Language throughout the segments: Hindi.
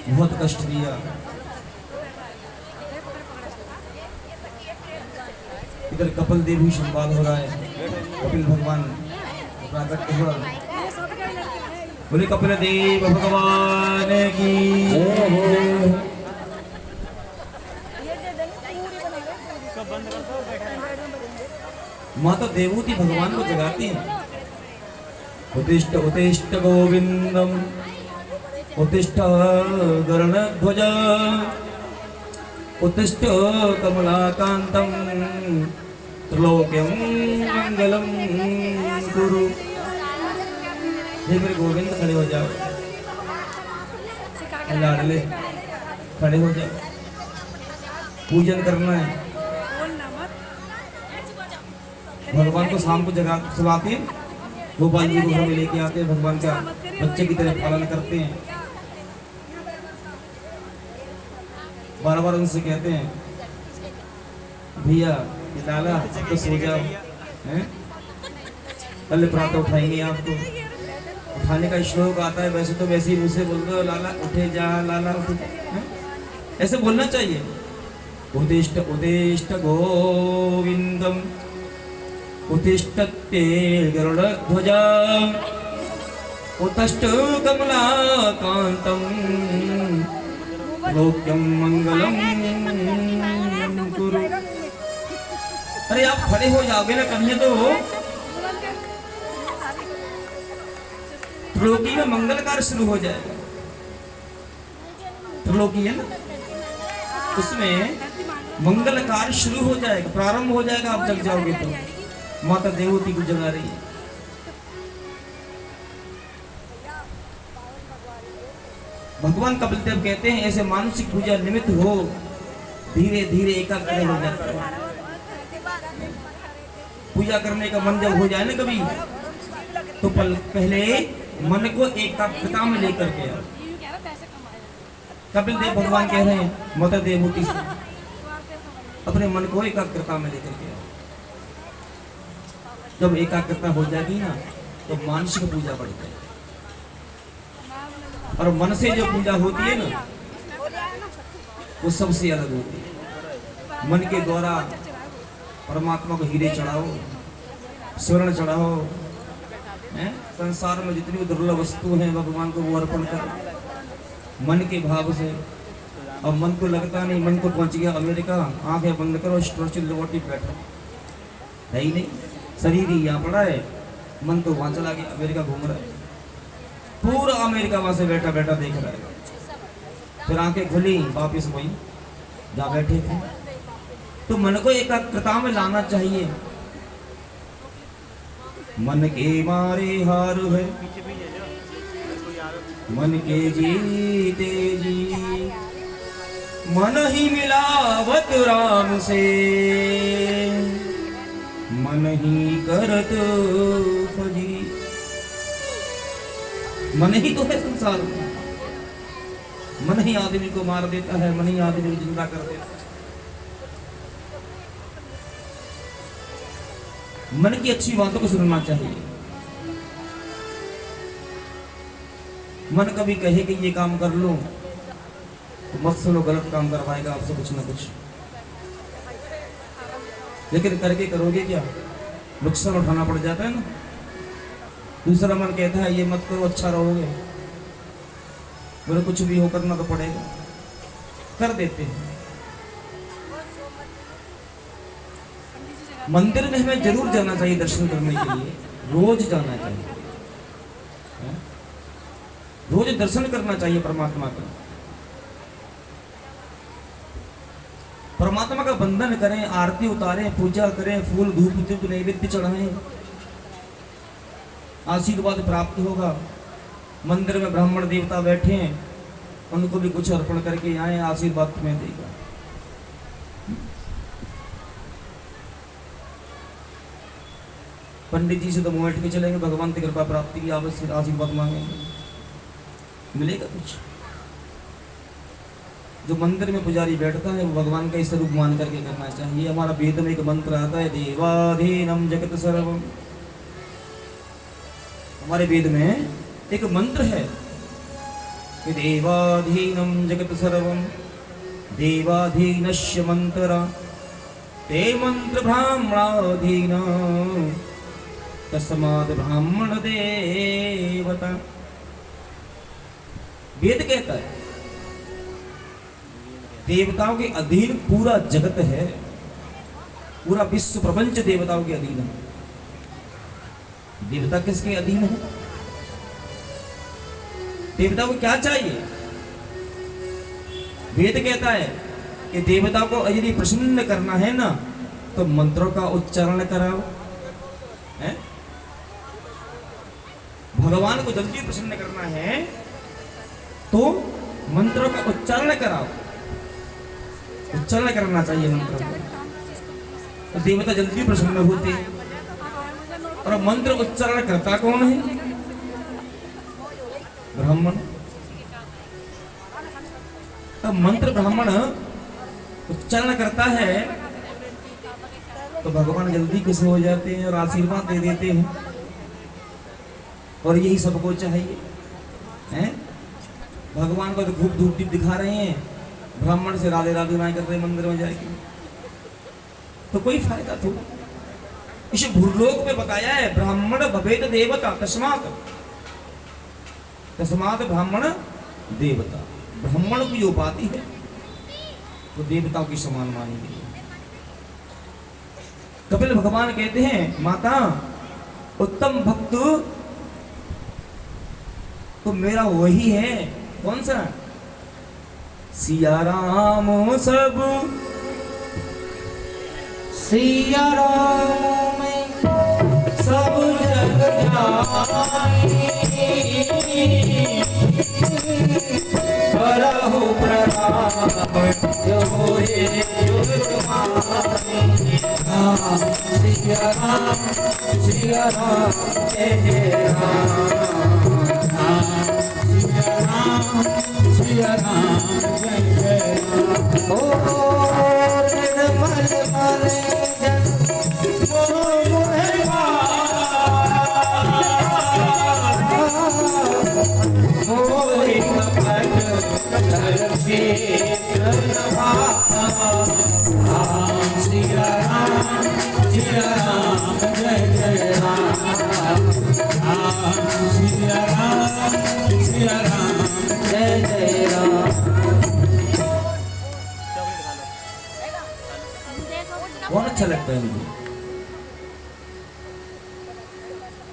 बहुत कष्ट दिया। इधर कपिल देव भी संवाद हो रहा है, कपिल भगवान प्राकट हुआ। बोले कपिल देव भगवान की माता देवूति भगवान को जगाती है। उत्तिष्ठ उत्तिष्ठ गोविंदम उत्तिष्ठ गरुड़ध्वज उत्तिष्ठ कमलाकांतम त्रिलोक्यं मंगलम कुरु। हे मेरे गोविंद खड़े हो जाओ, लाडले खड़े हो जाओ, पूजन करना है। भगवान को शाम को जगा सुलाते हैं, गोपाल जी को घर में लेके आते हैं, भगवान का बच्चे की तरह पालन करते हैं। बार बार उनसे कहते हैं भैया लाला तो सो जाओ, हैं कल प्रातः उठाएंगे आपको। उठाने का श्लोक आता है, वैसे तो वैसे ही मुझसे बोल दो लाला उठे जा, लाला उठे जा, ऐसे बोलना चाहिए। उदिष्ट उदिष्ट गोविंदम उत्तिष्ठते गरुड़ध्वज उत्तिष्ठ कमलाकांतम लोक्यं मंगलम कुरु। अरे आप खड़े हो जाओगे ना कभी तो त्रिलोकी में मंगल कार्य शुरू हो जाएगा। त्रिलोकी है ना, उसमें मंगल कार्य शुरू हो जाएगा, प्रारंभ हो जाएगा। आप जग जाओगे तो माता देवती को जगा रही है। भगवान कपिल देव कहते हैं ऐसे मानसिक पूजा निमित्त हो, धीरे धीरे एकाग्र हो जाता है। पूजा करने का मन जब हो जाए ना कभी, तो पहले मन को एकाग्रता में लेकर के आओ। कपिल देव भगवान कह रहे हैं माता देवती से अपने मन को एकाग्रता में लेकर के आओ। जब एकाग्रता हो जाएगी ना तो मानसिक पूजा बढ़ जाएगी। और मन से जो पूजा होती है ना वो सबसे अलग होती है। मन के द्वारा परमात्मा को हीरे चढ़ाओ, स्वर्ण चढ़ाओ, संसार में जितनी दुर्लभ वस्तु हैं भगवान को वो अर्पण करो मन के भाव से। अब मन को लगता नहीं, मन को पहुंच गया अमेरिका, आंखें बंद करो, स्ट्रेचिंग लिबर्टी बैठो, है ही नहीं। शरीर ही यहाँ पड़ा है, मन तो वहां चला गया, अमेरिका घूम रहा है, पूरा अमेरिका वहां से बैठा बैठा देख रहा है। फिर आंखें खुली वापिस वही जहाँ बैठे थे। तो मन को एकाग्रता में लाना चाहिए। मन के मारे हार है, मन के जीते जी, मन ही मिलावत राम से, मन ही करत फजी। मन ही तो है संसार में, मन ही आदमी को मार देता है, मन ही आदमी को जिंदा कर देता है। मन की अच्छी बातों को सुनना चाहिए। मन कभी कहे कि ये काम कर लो तो मत सुनो, गलत काम करवाएगा आपसे कुछ ना कुछ, लेकिन करके करोगे क्या, नुकसान उठाना पड़ जाता है ना। दूसरा मन कहता है ये मत करो अच्छा रहोगे, बोले कुछ भी हो करना तो पड़ेगा, कर देते हैं। मंदिर में हमें जरूर जाना चाहिए दर्शन करने के लिए, रोज जाना चाहिए, रोज दर्शन करना चाहिए परमात्मा का। परमात्मा का बंधन करें, आरती उतारें, पूजा करें, फूल धूप दीप नैवेद्य चढ़ाएं, आशीर्वाद प्राप्त होगा। मंदिर में ब्राह्मण देवता बैठे हैं, उनको भी कुछ अर्पण करके आए, आशीर्वाद तुम्हें देगा। पंडित जी से तो मुंह के चलेंगे, भगवान की कृपा प्राप्ति की आवश्यक आशीर्वाद मांगेंगे, मिलेगा कुछ। जो मंदिर में पुजारी बैठता है वो भगवान का स्वरूप मान करके करना चाहिए। हमारा वेद में एक मंत्र आता है, देवाधीनम जगत सर्वम। हमारे वेद में एक मंत्र है, कि देवाधीनं जगत् सर्वं देवाधीनस्य मंत्रा ते मंत्र ब्राह्मणाधीन तस्माद् ब्राह्मण देवता। वेद कहता है देवताओं के अधीन पूरा जगत है, पूरा विश्व प्रपंच देवताओं के अधीन है। देवता किसके अधीन है? देवताओं को क्या चाहिए? वेद कहता है कि देवताओं को यदि प्रसन्न करना है ना तो मंत्रों का उच्चारण कराओ, है? भगवान को जल्दी प्रसन्न करना है तो मंत्रों का उच्चारण कराओ, उच्चारण करना चाहिए मंत्रों का, तो देवता जल्दी प्रसन्न होते हैं। और मंत्र उच्चारण करता कौन है? ब्राह्मण। तो मंत्र ब्राह्मण उच्चारण करता है तो भगवान जल्दी खुश हो जाते हैं और आशीर्वाद दे देते हैं। और यही सबको चाहिए, हैं? भगवान को तो खूब धूप दीप दिखा रहे हैं, ब्राह्मण से राधे राधे ना कर रहे मंदिर में जाके, तो कोई फायदा थोड़ा। इस भूलोक में बताया है ब्राह्मण भवेत देवता तस्मात्, तस्मात् ब्राह्मण देवता। ब्राह्मण की जो उपाधि है वो देवताओं की समान मानी गई है। कपिल भगवान कहते हैं माता उत्तम भक्त तो मेरा वही है। कौन सा? सिया राम सब, सिया राम में सब जग जाए, करहु प्रणाम जो होए जुग तुम्हारे। सिया राम जय जय राम, सिया राम जय जय राम। ओ निर्मल मन जन मोह मोहि कपट धर्म क्षेत्र सिया राम जय जय राम। सिया राम जय जय राम। बहुत अच्छा लगता है मुझे।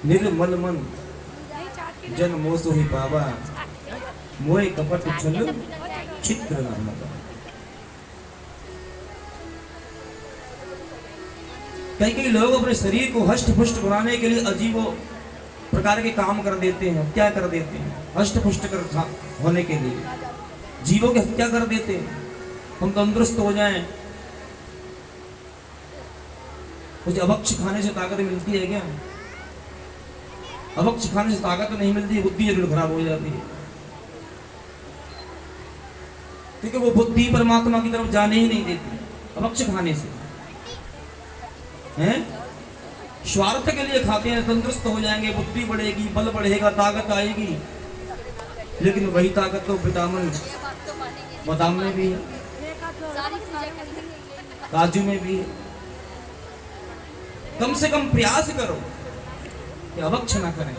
निर्मल मन जन मोह सोहि पावा, मोहे कपट छल छिद्र न लगा। कई लोग अपने शरीर को हष्ट पुष्ट बनाने के लिए अजीब प्रकार के काम कर देते हैं, हत्या कर देते हैं, हष्ट पुष्ट कर होने के लिए जीवों की हत्या कर देते हैं, हम तंदुरुस्त हो जाएं। कुछ अभक्ष खाने से ताकत मिलती है क्या? अभक्ष खाने से ताकत नहीं मिलती, बुद्धि जरूर खराब हो जाती है, क्योंकि वो बुद्धि परमात्मा की तरफ जाने ही नहीं देती अभक्ष खाने से, हैं? स्वार्थ के लिए खाते हैं, तंदुरुस्त हो जाएंगे, बुद्धि बढ़ेगी, बल बढ़ेगा, ताकत आएगी, लेकिन वही ताकत तो विटामिन बादाम में भी है, काजू में भी है। कम से कम प्रयास करो कि अभक्ष ना करें,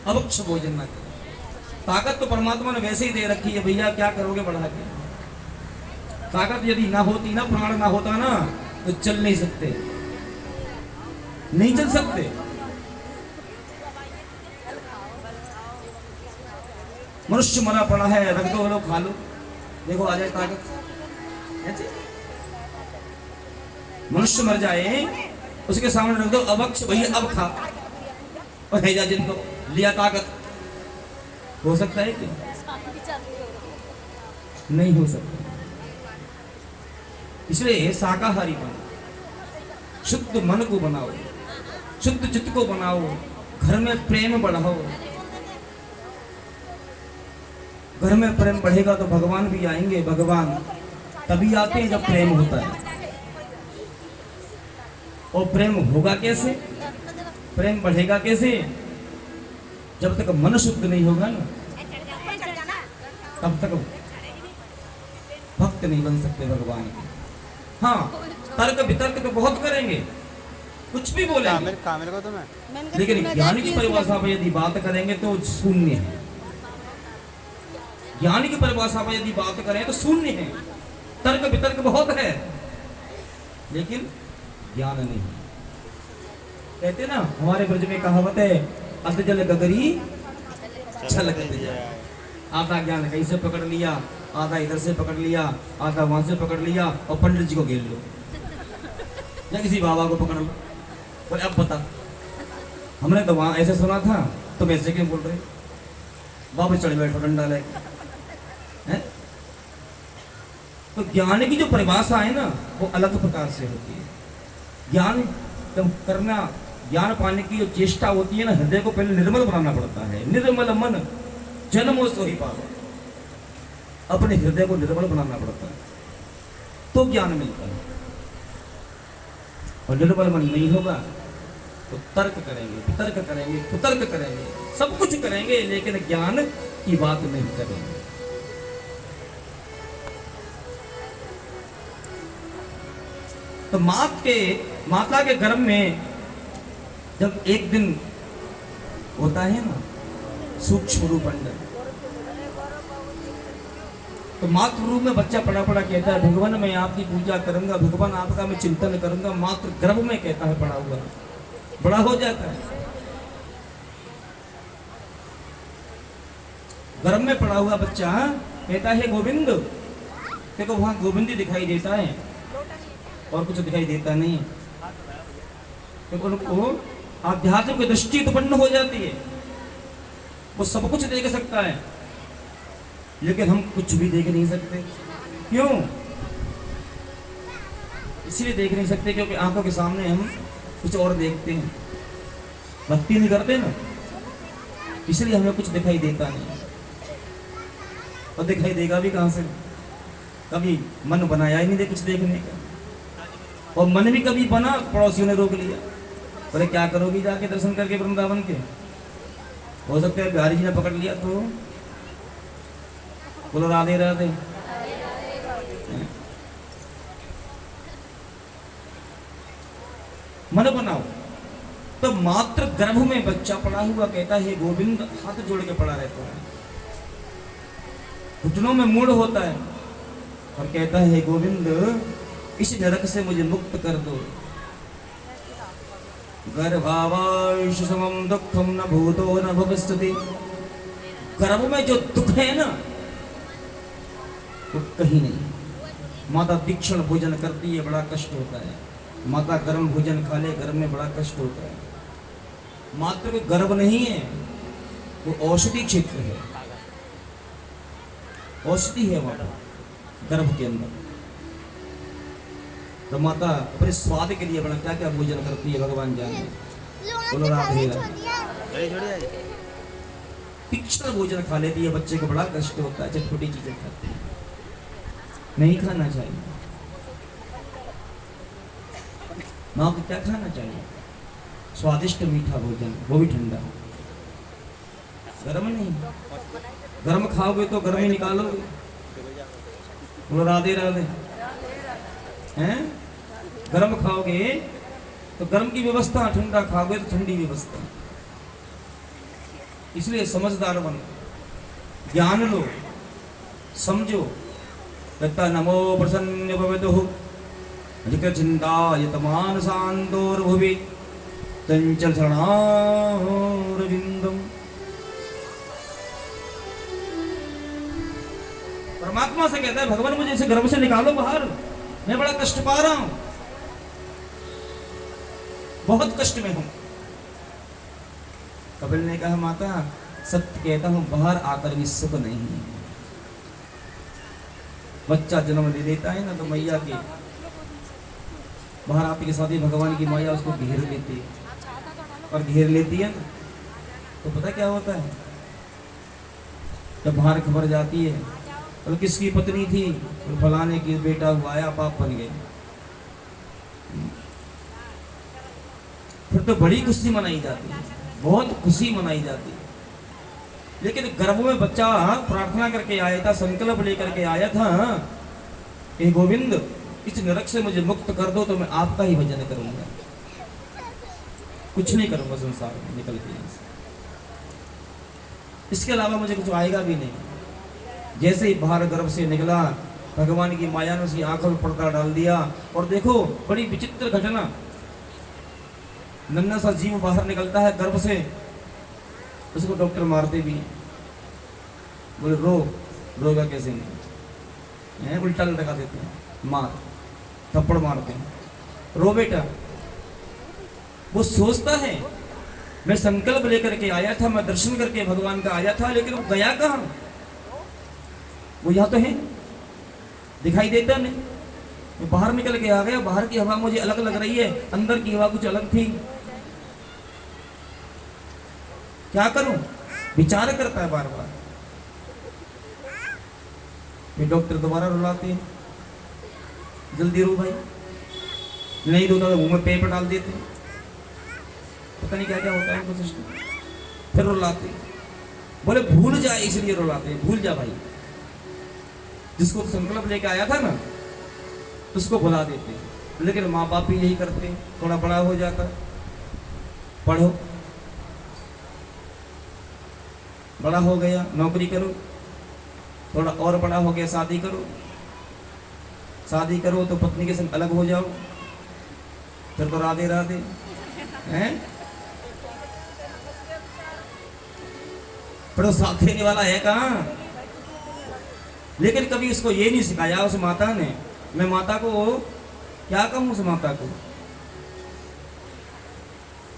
अभक्ष भोजन ना करें। ताकत तो परमात्मा ने वैसे ही दे रखी है भैया, क्या करोगे बढ़ा के? ताकत यदि ना होती ना, प्राण ना होता ना, तो चल नहीं सकते, नहीं चल सकते। मनुष्य मरा पड़ा है, रख दो लो, खा लो, देखो आ जाए ताकत। ऐसे मनुष्य मर जाए, उसके सामने रख दो अभक्ष, भैया अब खा, और भेजा जिनको लिया ताकत। हो सकता है कि नहीं हो सकता। इसलिए शाकाहारी बनो, शुद्ध मन को बनाओ, शुद्ध चित्त को बनाओ, घर में प्रेम बढ़ाओ। घर में प्रेम बढ़ेगा तो भगवान भी आएंगे। भगवान तभी आते हैं जब प्रेम होता है। और प्रेम होगा कैसे, प्रेम बढ़ेगा कैसे? जब तक मन शुद्ध नहीं होगा ना, तब तक भक्त नहीं बन सकते भगवान के। हाँ, तर्क वितर्क तो बहुत करेंगे, कुछ भी बोलेंगे, को तो मैं लेकिन ज्ञान की परिभाषा पर यदि बात करेंगे तो शून्य है। ज्ञान की परिभाषा पर यदि बात करें तो शून्य है। तर्क वितर्क बहुत है, लेकिन ज्ञान नहीं। कहते ना, हमारे ब्रज में कहावत है, अध जल गगरी छलकत जाए। आधा ज्ञान कहीं से पकड़ लिया, आधा इधर से पकड़ लिया, आधा वहां से पकड़ लिया, और पंडित जी को घेर लो या किसी बाबा को पकड़ लो। और अब बता, हमने तो वहां ऐसे सुना था, तुम ऐसे क्यों बोल रहे? बाबा चढ़ बैठो डंडा लेके। तो ज्ञान की जो परिभाषा है ना, वो अलग प्रकार से होती है। ज्ञान जब करना, ज्ञान पाने की जो चेष्टा होती है ना, हृदय को पहले निर्मल बनाना पड़ता है। निर्मल मन जन्मो सो ही पावा। अपने हृदय को निर्मल बनाना पड़ता है, तो ज्ञान मिलता है। और निर्मल मन नहीं होगा तो तर्क करेंगे, वितर्क करेंगे, कुतर्क करेंगे, सब कुछ करेंगे, लेकिन ज्ञान की बात नहीं करेंगे। तो माता के गर्भ में जब एक दिन होता है ना सूक्ष्म रूप अंडर, तो मातृ रूप में बच्चा पड़ा पड़ा कहता है, भगवान मैं आपकी पूजा करूंगा, भगवान आपका मैं चिंतन करूंगा। मातृ गर्भ में कहता है पड़ा हुआ, बड़ा हो जाता है। गर्भ में पड़ा हुआ बच्चा कहता है गोविंद। देखो वहां गोविंद ही दिखाई देता है और कुछ दिखाई देता नहीं। देखो उनको आध्यात्मिक की दृष्टि उत्पन्न हो जाती है, वो सब कुछ देख सकता है, लेकिन हम कुछ भी देख नहीं सकते। क्यों? इसलिए देख नहीं सकते क्योंकि आंखों के सामने हम कुछ और देखते हैं, भक्ति नहीं करते ना, इसलिए हमें कुछ दिखाई देता नहीं। और दिखाई देगा भी कहां से? कभी मन बनाया ही नहीं दे कुछ देखने का, और मन भी कभी बना, पड़ोसियों ने रोक लिया, बोले क्या करोगी जाके दर्शन करके वृंदावन के? हो सकता है बिहारी जी ने पकड़ लिया तो बोलो राधे राधे। मन बनाओ। तो मात्र गर्भ में बच्चा पड़ा हुआ कहता है गोविंद, हाथ जोड़ के पड़ा रहता है, घुटनों में मूड होता है और कहता है गोविंद इस नरक से मुझे मुक्त कर दो। गर्भावाश समम दुखम न भूतो न भविष्यति। गर्भ में जो दुख है ना वो कहीं नहीं। माता तीक्ष्ण भोजन करती है, बड़ा कष्ट होता है। माता गर्म भोजन खा ले, गर्भ में बड़ा कष्ट होता है। मात्र को गर्भ नहीं है, वो औषधि क्षेत्र है, औषधि है वहां गर्भ के अंदर। तो माता अपने स्वाद के लिए बड़ा क्या क्या भोजन करती है भगवान जाने। बोलो राधे राधे। तीक्ष्ण भोजन खा लेती है, बच्चे को बड़ा कष्ट होता है, चटपटी चीजें खाती है, नहीं खाना चाहिए। माँ को क्या खाना चाहिए? स्वादिष्ट मीठा भोजन, वो भी ठंडा, गर्म नहीं। गर्म खाओगे तो गर्म ही निकालोगे। बोलो राधे राधे। हैं? गर्म खाओगे तो गर्म की व्यवस्था, ठंडा खाओगे तो ठंडी व्यवस्था। इसलिए समझदार बनो, ज्ञान लो, समझो। कहता नमो प्रसन्न भवतु जिक्र चिंता यतमान शांतोर्भुवि चंचल शरणारविंदम। परमात्मा से कहता है भगवान मुझे इसे गर्भ से निकालो बाहर, मैं बड़ा कष्ट पा रहा हूं, बहुत कष्ट में हूं। कपिल ने कहा माता सत्य कहता हूं, बाहर आकर भी सुख नहीं है। बच्चा जन्म ले लेता है ना तो मैया के बाहर आते के साथ ही भगवान की माया उसको घेर लेती है, और घेर लेती है ना तो पता क्या होता है? जब बाहर खबर जाती है तो किसकी पत्नी थी, तो फलाने की बेटा हुआ, आया पाप बन गए, फिर तो बड़ी खुशी मनाई जाती है, बहुत खुशी मनाई जाती है। लेकिन गर्भ में बच्चा प्रार्थना करके आया था, संकल्प लेकर के आया था कि गोविंद इस नरक से मुझे मुक्त कर दो तो मैं आपका ही भजन करूंगा, कुछ नहीं करूंगा संसार में निकल के यहाँ से, इसके अलावा मुझे कुछ आएगा भी नहीं। जैसे ही बाहर गर्भ से निकला, भगवान की माया ने उसकी आंखों में पर्दा डाल दिया। और देखो बड़ी विचित्र घटना, नन्हा सा जीव बाहर निकलता है गर्भ से, उसको डॉक्टर मारते भी हैं, बोले रोगा कैसे नहीं है, उल्टा लटका देते हैं, मार थप्पड़ मारते हैं, रो बेटा। वो सोचता है मैं संकल्प लेकर के आया था, मैं दर्शन करके भगवान का आया था, लेकिन वो गया कहाँ? वो यहाँ तो है, दिखाई देता नहीं। मैं बाहर निकल के आ गया, बाहर की हवा मुझे अलग लग रही है, अंदर की हवा कुछ अलग थी, क्या करूं? विचार करता है बार बार। फिर डॉक्टर दोबारा रुलाते हैं, जल्दी रो भाई, नहीं रोता तो मुंह में पेपर डाल देते हैं, पता नहीं क्या क्या होता है उनको सिस्टम। फिर रुलाते हैं, बोले भूल जाए इसलिए रुलाते हैं, भूल जा भाई, जिसको संकल्प लेके आया था ना उसको भुला देते हैं। लेकिन माँ बाप भी यही करते हैं, थोड़ा बड़ा हो जाता, पढ़ो, बड़ा हो गया नौकरी करो, थोड़ा और बड़ा हो गया शादी करो, शादी करो तो पत्नी के संग अलग हो जाओ, फिर तो राधे राधे हैं। पर साथ देने वाला है कहाँ? लेकिन कभी उसको ये नहीं सिखाया उस माता ने। मैं माता को क्या कहूँ, उस माता को,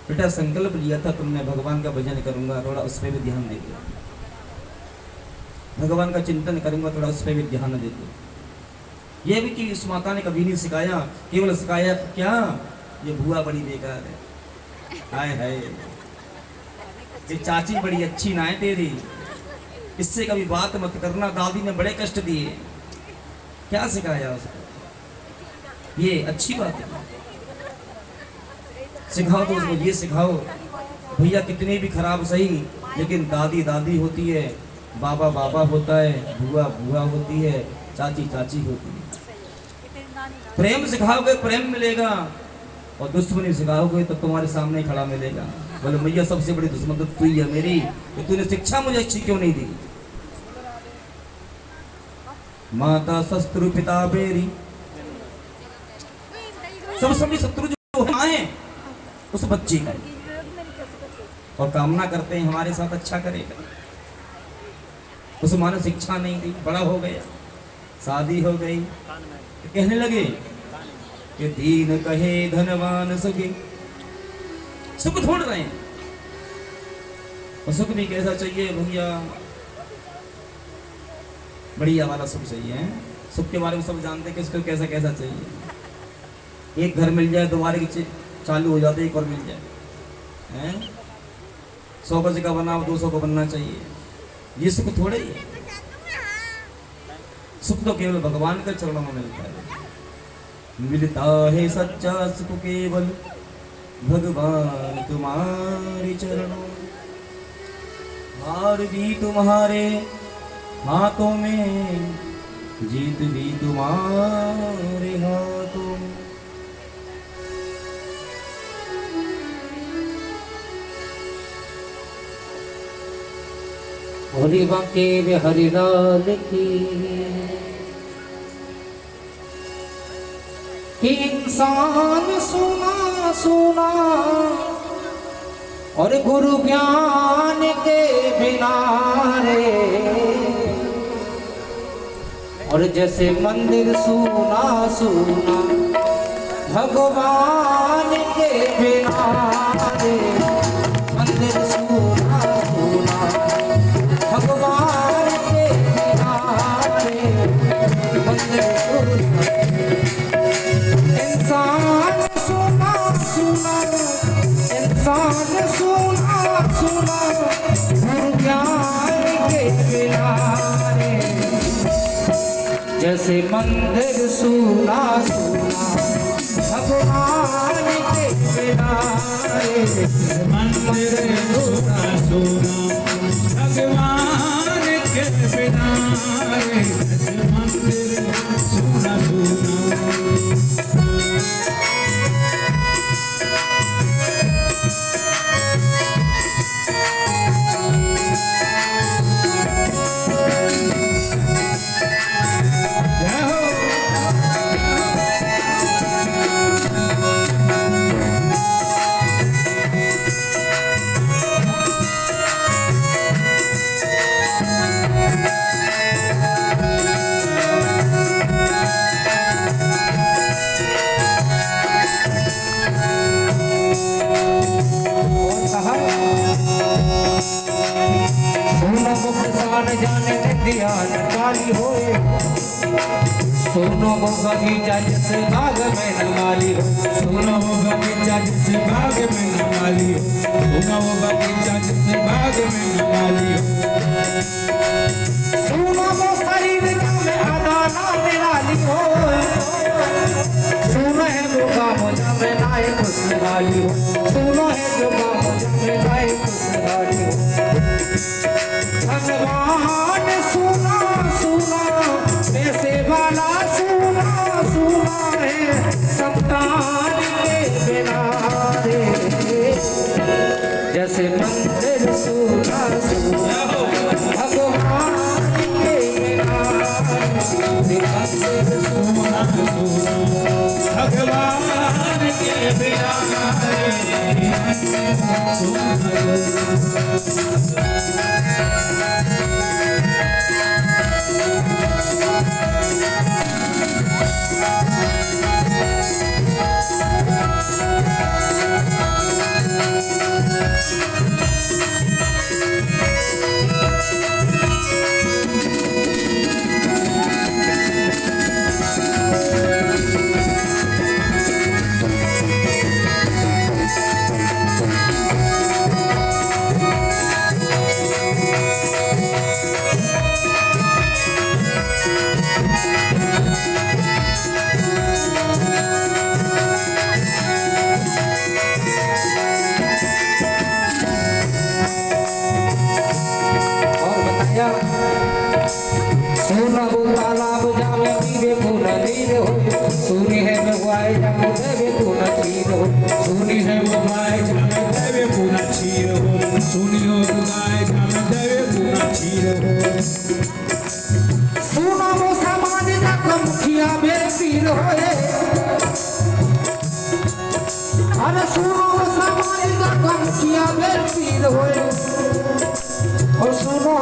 बेटा संकल्प लिया था तुमने भगवान का भजन करूंगा, थोड़ा उस पर भी ध्यान दे दो, भगवान का चिंतन करूंगा, थोड़ा उस पर भी ध्यान दे दो। ये भी कि उस माता ने कभी नहीं सिखाया, केवल सिखाया क्या, ये बुआ बड़ी बेकार है, हाय हाय ये चाची बड़ी अच्छी ना है तेरी, इससे कभी बात मत करना, दादी ने बड़े कष्ट दिए। क्या सिखाया उसको? ये अच्छी बात है, सिखाओ तो उसको ये सिखाओ, भैया कितने भी खराब सही, लेकिन दादी दादी होती है, बाबा बाबा होता है, बुआ बुआ होती है, चाची चाची होती है। प्रेम सिखाओगे प्रेम मिलेगा, और दुश्मनी सिखाओगे तो तुम्हारे सामने खड़ा मिलेगा। बोले भैया सबसे बड़ी दुश्मन तो तू ही है मेरी, तो तूने शिक्षा मुझे अच्छी क्यों नहीं दी? माता शत्रु पिता बेरी, सबसे बड़ी शत्रु जो है उस बच्चे का, और कामना करते हैं हमारे साथ अच्छा करेगा। उस माँ ने शिक्षा नहीं दी, बड़ा हो गया, शादी हो गई, तो कहने लगे कि दीन कहे धनवान सगे, सुख ढूंढ रहे हैं, और सुख भी कैसा चाहिए भैया? बढ़िया वाला सुख चाहिए। सुख के बारे में सब जानते हैं कि इसको कैसा कैसा चाहिए। एक घर मिल जाए, दोबारा की चालू हो जाते, एक और मिल जाए, हैं 100 गज का बना 200 को बनना चाहिए, ये सुख थोड़े ही है। सुख तो केवल भगवान के चरणों में मिलता है, मिलता है सच्चा सुख केवल भगवान तुम्हारे चरणों, हार भी तुम्हारे हाथों में, जीत भी तुम्हारे हाथों में। हरि बांके में हरि लाल की, कि इंसान सुना सुना और गुरु ज्ञान के बिना रे, और जैसे मंदिर सुना सुना भगवान के बिना रे, मंदिर सुना सुना भगवान के बिना रे, मंदिर सुना। इंसान सुना सुना, इंसान सुना सुना गुरु ज्ञान के बिना रे, जैसे मंदिर सुना सुना भगवान के बिना रे, मंदिर सुना सुना भगवान बिना रे जैसे मंदिर सोना सोना। जय हो। सोना मुखसान जाने दिया काली होए, सोनो वो बगीचा जिस बाग में नमाली हो, सोना वो बगीचा जिस बाग में नमाली हो, सोना वो बगीचा जिस बाग में नमाली हो। सोना वो शरीर में आधा ना निराली हो, सोना है वो काम जब नाए खुशहाली हो, सोना है जो काम जब नाए खुशहाली हो। भगवान सुना सुना पैसे वाला सुना सुना है संतान के बिना रे, जैसे मंदिर सुना सुना भगवान के बिना रे, मंदिर सोना सोना भगवान के बिना सोना वो तालाब जावे पीवे को नदीर हो, सोनी है मगवाए जावे देवे को नचीर हो, सोनी है वो गाय जामे देवे पूना छीर हो, सोनी हो वो गाय जामे देवे पूना छीर हो। सोना वो समाज तक मुखिया मेरे पीर होए, अरे सोना वो समाज तक मुखिया मेरे पीर होए, और सुनो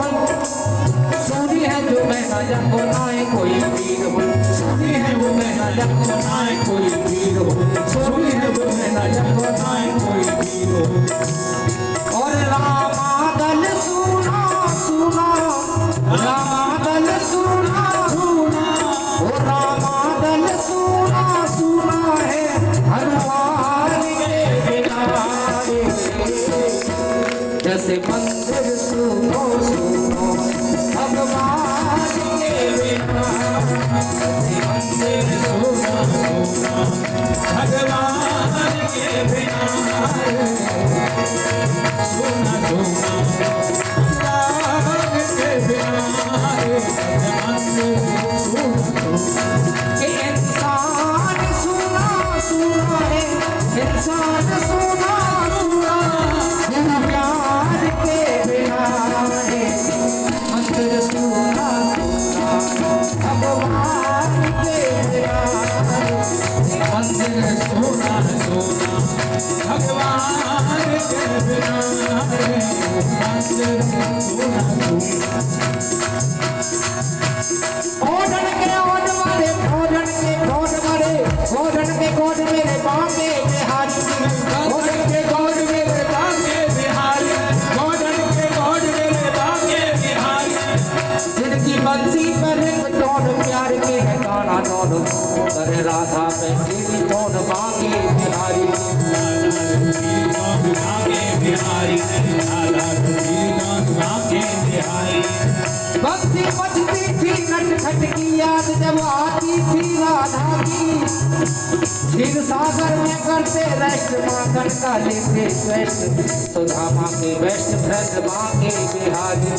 सोनी है जो मैं ना जाको नाए कोई पीर हो, सोनी है वो मैं ना जाको नाए कोई पीर हो, सोनी है वो मैं ना जाको नाए कोई पीर हो। और रामादल सुना सुना रामादल सुना सुना, ओ रामादल सुना सुना है हनुमान के बिना रे, जैसे मंदिर सुनो सुनो भगवान के बिना, मंदिर सोना सोना भगवान के बिना सोना सोना भगवान के बिना मंदिर सोना सोना। कि इंसान सुना सुना है, इंसान सुना सुना बिना प्यार के बिना है, मंदिर सुना सुना भगवान के बिना, मंदिर सोना सोना भगवान के बिना मंदिर सोना सोना। ओढ़न के ओढ़ मारे ओढ़न के ओढ़ मारे ओढ़न के गोद मेरे बांके बिहारी, ओढ़न के गोद मेरे बांके बिहारी, ओढ़न के गोद मेरे बांके बिहारी, जिनकी बंसी पर एक टोन प्यार के है गाना टोन, करे राधा पे तेरी टोन बांके बिहारी, बिहारी बिहारी बंसी बजती थी नटखट की याद जब आती थी राधा की। क्षीर सागर में करते रेस्ट माखन का लेते श्रेष्ठ सुधा माँ के बेस्ट फ्रेंड माँ के बिहारी।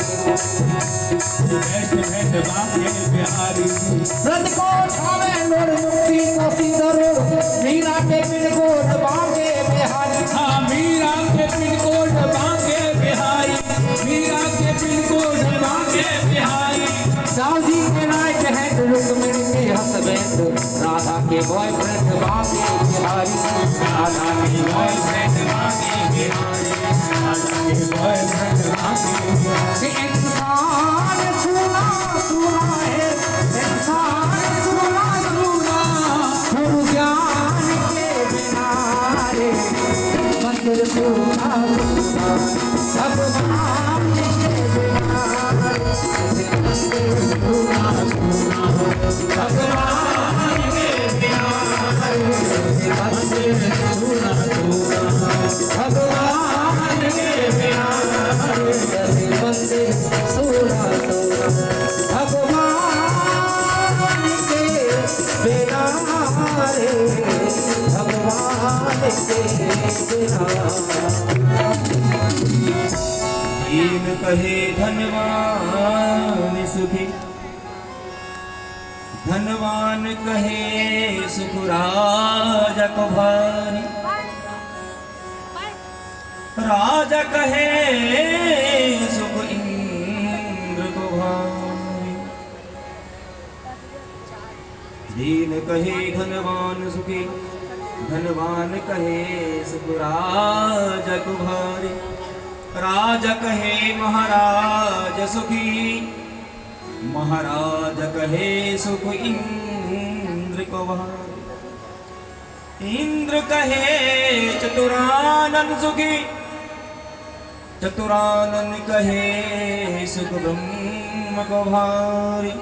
व्रत को छावे लोर मुक्ति को सीधरो मीरा के पिन को दबावे बिहारी। हाँ मीरा के पिन कोड मांगे बिहारी, मीरा के पिन कोड मांगे बिहारी। दाऊजी के राइट हैंड रुक्मिणी के हस्बैंड राधा के बॉयफ्रेंड मांगे बिहारी। राधा के बॉयफ्रेंड मांगे बिहारी, राधा के बॉयफ्रेंड मांगे बिहारी। कि इंसान सुना सुना है, इंसान सुना सुना गुरु ज्ञान के बिना रे मंदिर सुना सुना भगवान के बिना रे मंदिर सुना सुना भगवान के बिना रे मंदिर सुना सुना भगवान के बिना रे मंदिर सुना सुना भगवान के बिना रे भगवान के बिना। दीन कहे धनवान सुखी, धनवान कहे सुख राजा को भारी, राजा कहे सुख इंद्र को भारी। दीन कहे धनवान सुखी, धनवान कहे सुख राजा को भारी, राजा कहे महाराज सुखी, महाराज कहे सुख इंद्र को भारी। इंद्र कहे चतुरानन सुखी, चतुरानन कहे सुख ब्रह्म को भारी।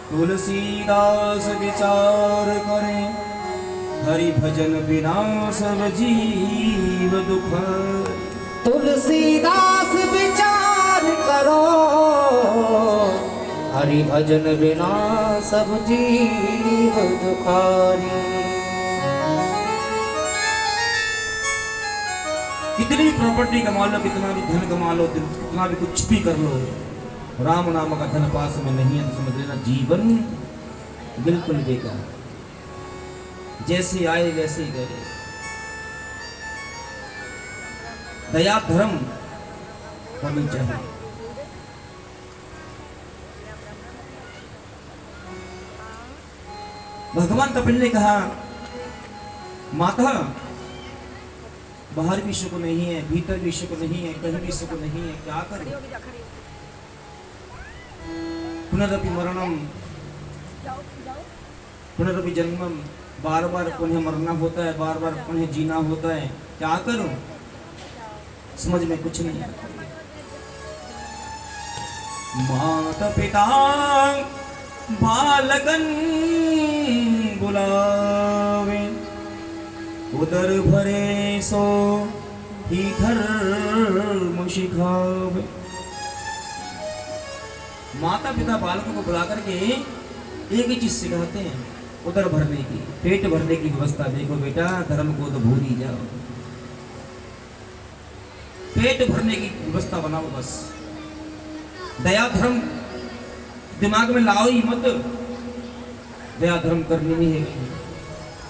तुलसीदास विचार करे, हरि भजन बिना सब जीव दुखारी। तुलसीदास विचार करो, हरि भजन बिना सब जीव दुखारी। कितनी भी प्रॉपर्टी कमा लो, कितना भी धन कमा लो, कितना भी कुछ भी कर लो, राम नाम का धन पास में नहीं है तो समझ लेना जीवन बिल्कुल बेकार। जैसे आए वैसे ही गए। दया धर्म होनी चाहिए। भगवान कपिल ने कहा, माता बाहर भी सुख नहीं है, भीतर भी सुख नहीं है, कहीं भी सुख नहीं है, क्या करें? पुनरपि मरणम पुनरपि जन्मम, बार बार पुनः मरना होता है, बार बार पुनः जीना होता है, क्या करूं? समझ में कुछ नहीं आता। माता पिता बालकन बुलावे, उदर भरे सो ही धर्म सिखावे। माता पिता बालकों को बुला करके एक ही चीज सिखाते हैं, उदर भरने की, पेट भरने की व्यवस्था। देखो बेटा, धर्म को तो भूल ही जाओ, पेट भरने की व्यवस्था बनाओ बस। दया धर्म दिमाग में लाओ ही मत। दया धर्म करनी नहीं है,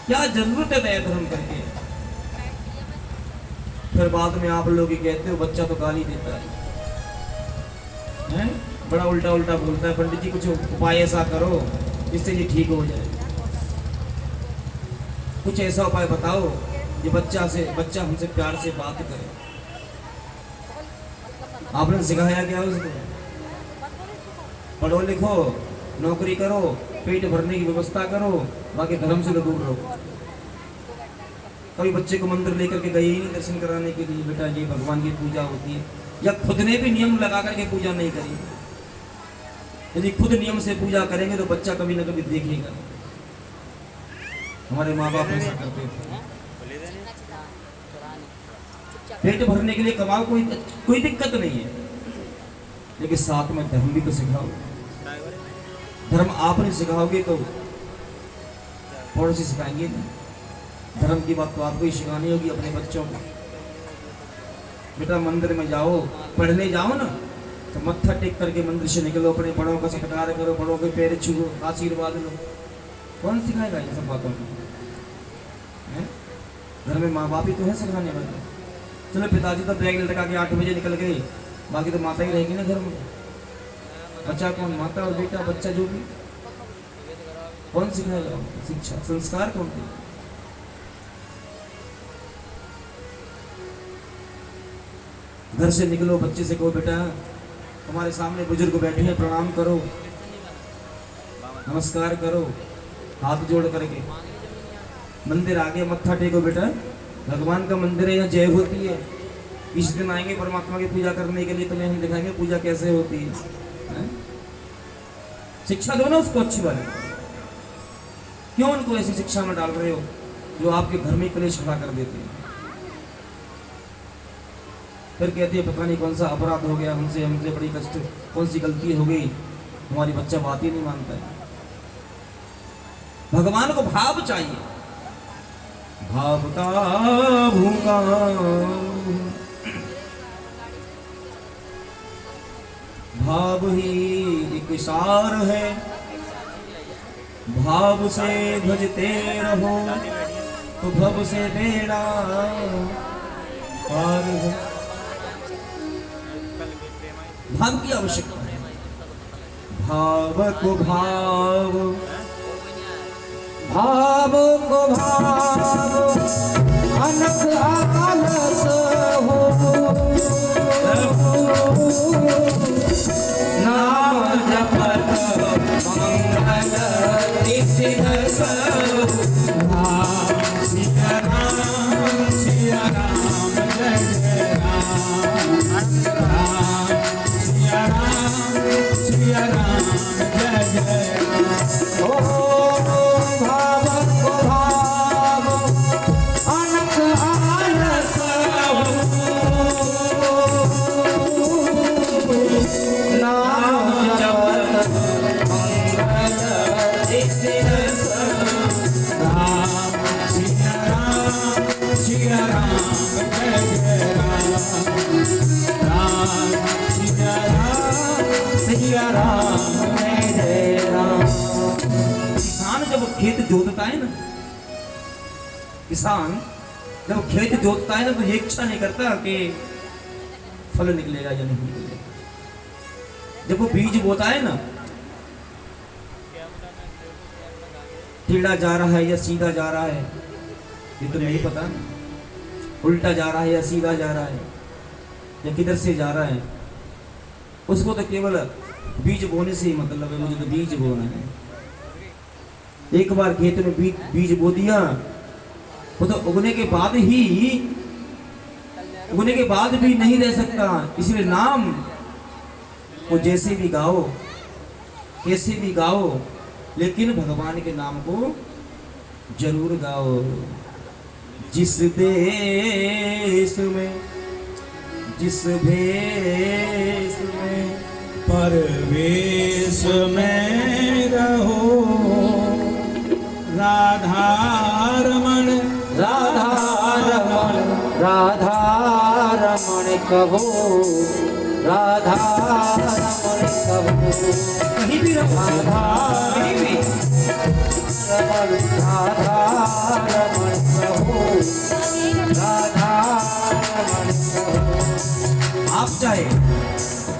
क्या जरूरत है दया धर्म करके? फिर बाद में आप लोग ही कहते हो बच्चा तो गाली देता है? बड़ा उल्टा उल्टा बोलता है। पंडित जी कुछ उपाय ऐसा करो जिससे ये ठीक हो जाए, कुछ ऐसा उपाय बताओ कि बच्चा हमसे प्यार से बात करे। आपने सिखाया क्या उसको? पढ़ो लिखो, नौकरी करो, पेट भरने की व्यवस्था करो, बाकी धर्म से तो दूर रहो। कभी बच्चे को मंदिर लेकर के गए ही नहीं दर्शन कराने के लिए, बेटा ये भगवान की पूजा होती है। या खुद ने भी नियम लगा करके पूजा नहीं करी। यदि खुद नियम से पूजा करेंगे तो बच्चा कभी ना कभी देखेगा। हमारे माँ बाप ऐसा करते थे। पेट भरने के लिए कमाओ, कोई दिक्कत नहीं है, लेकिन साथ में धर्म भी तो सिखाओ। धर्म आप नहीं सिखाओगे तो पड़ोसी सिखाएंगे नहीं। धर्म की बात तो आपको ही सिखानी होगी अपने बच्चों को। बेटा मंदिर में जाओ, पढ़ने जाओ ना, तो मत्था टेक करके मंदिर से निकलो, अपने बड़ों का सत्कार करो, बड़ों के पैर छुओ, आशीर्वाद लो। कौन सिखाएगा इन सब बातों को? घर में माँ बाप ही तो है सिखाने वाले। चलो पिताजी तो बैग लटका के 8 बजे निकल गए, बाकी तो माता ही रहेगी ना घर में। बच्चा कौन? माता और बेटा, बच्चा जो भी। कौन सिखाएगा? शिक्षा संस्कार कौन देगा? घर से निकलो, बच्चे से कहो बेटा हमारे सामने बुजुर्ग बैठे हैं, प्रणाम करो, नमस्कार करो, हाथ जोड़ करके। मंदिर आगे मत्था टेको बेटा, भगवान का मंदिर है, यहाँ जय होती है। इस दिन आएंगे परमात्मा की पूजा करने के लिए, तुम्हें हम दिखाएंगे पूजा कैसे होती है। शिक्षा दो ना उसको अच्छी वाली। क्यों उनको ऐसी शिक्षा में डाल रहे हो जो आपके घर में कलेश खड़ा कर देते हैं? फिर कहती है पता नहीं कौन सा अपराध हो गया हमसे, बड़ी कष्ट, कौन सी गलती हो गई, हमारी बच्चा बात ही नहीं मानता है। भगवान को भाव चाहिए। भावता भूंगा भाव ही एक सार है, भाव से भजते रहो तो भव से बेड़ा पार है। भाव की आवश्यकता है। भाव को भाव, भाव को भाव, अनक आलस हो। नाम जपत मंगल सिद्ध सब। सिया राम जय जय राम, सिया राम जय जय राम। भाव को भाव, अनक आलस हो। नाम जपत मंगल सिद्ध सब। राम सिया राम जय जय राम, सिया राम जय जय राम। किसान जब खेत जोतता है ना, किसान जब खेत जोतता है ना, तो ये इच्छा नहीं करता कि फल निकलेगा या नहीं निकलेगा। जब वो बीज बोता है ना, टेढ़ा जा रहा है या सीधा जा रहा है ये तो नहीं पता, उल्टा जा रहा है या सीधा जा रहा है या किधर से जा रहा है, उसको तो केवल बीज बोने से ही मतलब है। मुझे तो बीज बोना है। एक बार खेत में बीज बो दिया, वो तो उगने के बाद भी नहीं रह सकता। इसलिए नाम वो जैसे भी गाओ, कैसे भी गाओ, लेकिन भगवान के नाम को जरूर गाओ। जिस देश में, जिस भेष में, परवेश में रहो, राधा रमन राधा रमण, राधा रमण कहो, राधा रमण कहो। कहीं भी रहो, कहीं भी रमण, राधा रमण कहो, राधा रमण कहो। आप चाहे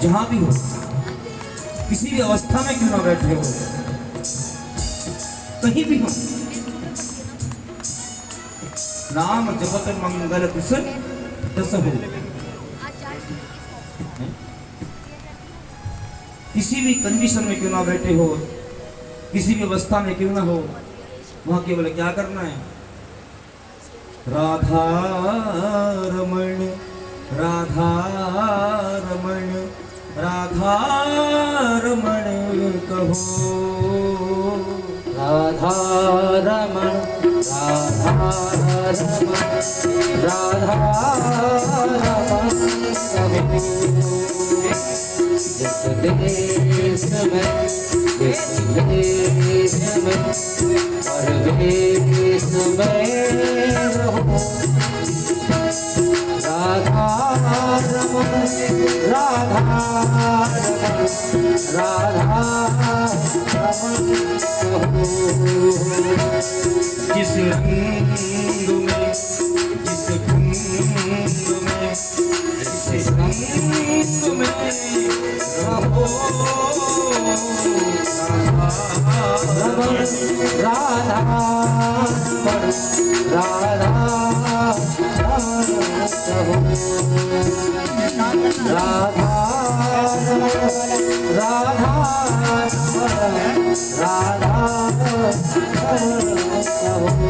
जहां भी हो, किसी भी अवस्था में क्यों ना बैठे हो, कहीं भी हो, नाम जपत मंगल कुशल दस हो। किसी भी कंडीशन में क्यों ना बैठे हो, किसी भी अवस्था में क्यों ना हो, वहां केवल क्या करना है? राधा रमण, राधा रमण, राधा रमण कहो। राधा रमण, राधा रमण, राधा रमण कहो। जिस देश में परवेश में रहो राधा रमन राधा रमन राधा रमन कहो जिस रंग में जिस रंग में जिस रंग में रहो रमन राधा रमन राधा रमन कहो राधा रमन राधा रमन राधा रमन कहो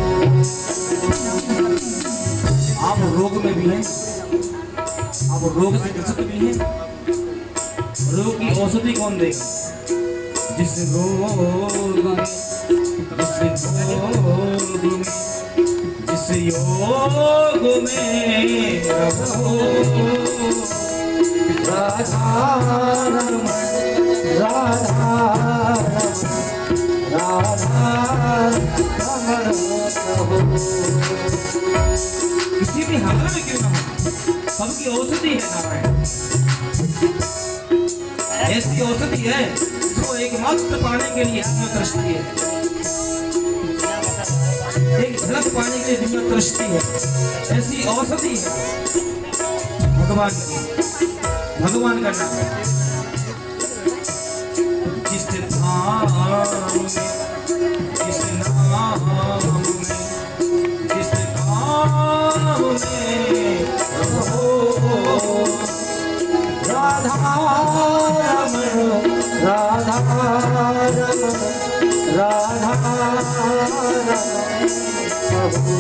आप रोग में भी हैं, आप रोग से ग्रसित भी हैं। रोग की औषधि कौन देगा? जिस रोग में जिस योग में रहो राधा रमन राधा रमन राधा रमन कहो किसी भी हाल में क्यों ना हो, सबकी औषधि है नारायण। ऐसी औषधि है जो एकमात्र पाने के लिए दुनिया तरसती है, एक झलक पाने के लिए दुनिया तरसती है। ऐसी औषधि है भगवान की, भगवान का नाम है। जिस धाम में जिस नाम में जिस काम में रहो राधा रमन राधा रमन राधा रमन कहो